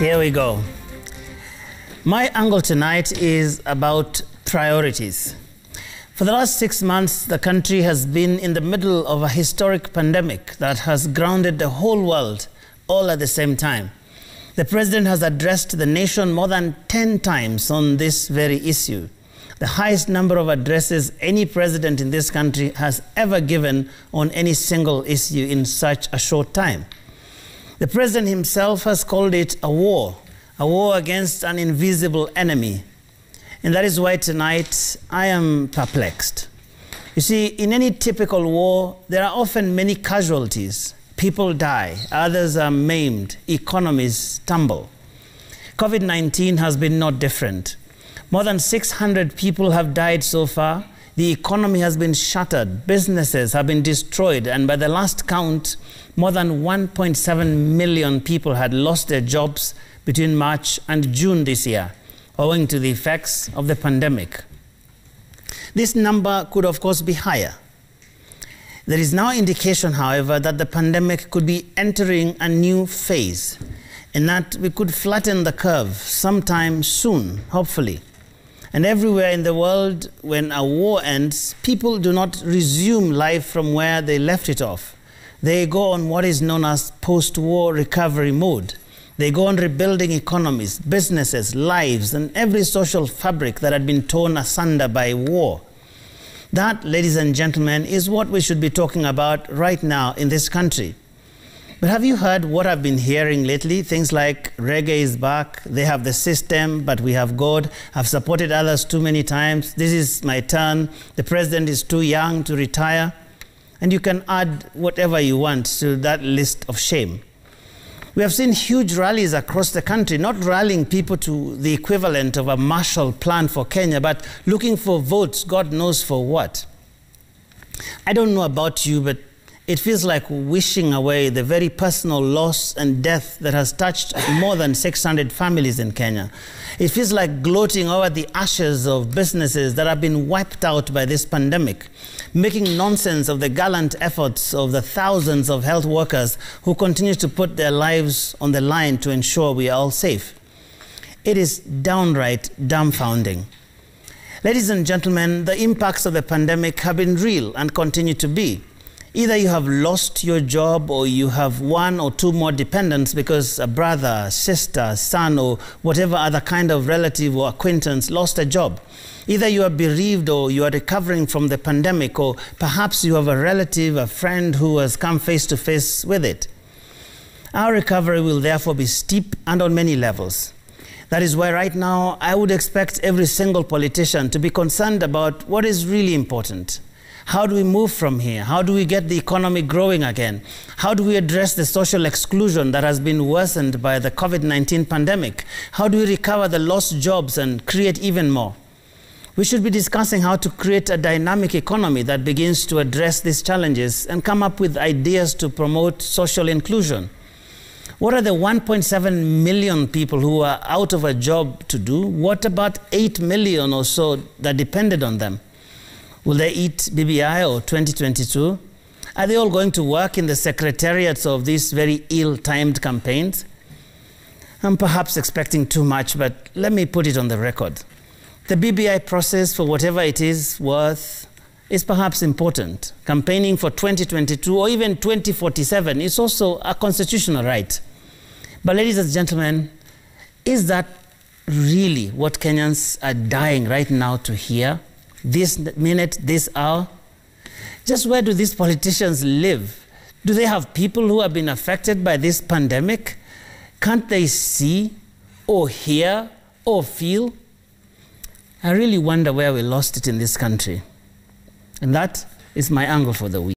Here we go. My angle tonight is about priorities. For the last 6 months, the country has been in the middle of a historic pandemic that has grounded the whole world all at the same time. The president has addressed the nation more than 10 times on this very issue, the highest number of addresses any president in this country has ever given on any single issue in such a short time. The president himself has called it a war against an invisible enemy. And that is why tonight I am perplexed. You see, in any typical war, there are often many casualties. People die, others are maimed, economies tumble. COVID-19 has been no different. More than 600 people have died so far. The economy has been shattered, businesses have been destroyed, and by the last count, more than 1.7 million people had lost their jobs between March and June this year, owing to the effects of the pandemic. This number could, of course, be higher. There is now indication, however, that the pandemic could be entering a new phase and that we could flatten the curve sometime soon, hopefully. And everywhere in the world, when a war ends, people do not resume life from where they left it off. They go on what is known as post-war recovery mode. They go on rebuilding economies, businesses, lives, and every social fabric that had been torn asunder by war. That, ladies and gentlemen, is what we should be talking about right now in this country. But have you heard what I've been hearing lately? Things like reggae is back, they have the system, but we have God, I've supported others too many times, this is my turn, the president is too young to retire. And you can add whatever you want to that list of shame. We have seen huge rallies across the country, not rallying people to the equivalent of a Marshall Plan for Kenya, but looking for votes, God knows for what. I don't know about you, but it feels like wishing away the very personal loss and death that has touched more than 600 families in Kenya. It feels like gloating over the ashes of businesses that have been wiped out by this pandemic, making nonsense of the gallant efforts of the thousands of health workers who continue to put their lives on the line to ensure we are all safe. It is downright dumbfounding. Ladies and gentlemen, the impacts of the pandemic have been real and continue to be. Either you have lost your job or you have one or two more dependents because a brother, sister, son, or whatever other kind of relative or acquaintance lost a job. Either you are bereaved or you are recovering from the pandemic, or perhaps you have a relative, a friend who has come face to face with it. Our recovery will therefore be steep and on many levels. That is why right now I would expect every single politician to be concerned about what is really important. How do we move from here? How do we get the economy growing again? How do we address the social exclusion that has been worsened by the COVID-19 pandemic? How do we recover the lost jobs and create even more? We should be discussing how to create a dynamic economy that begins to address these challenges and come up with ideas to promote social inclusion. What are the 1.7 million people who are out of a job to do? What about 8 million or so that depended on them? Will they eat BBI or 2022? Are they all going to work in the secretariats of these very ill-timed campaigns? I'm perhaps expecting too much, but let me put it on the record. The BBI process, for whatever it is worth, is perhaps important. Campaigning for 2022 or even 2047 is also a constitutional right. But ladies and gentlemen, is that really what Kenyans are dying right now to hear? This minute, this hour? Just where do these politicians live? Do they have people who have been affected by this pandemic? Can't they see or hear or feel? I really wonder where we lost it in this country. And that is my angle for the week.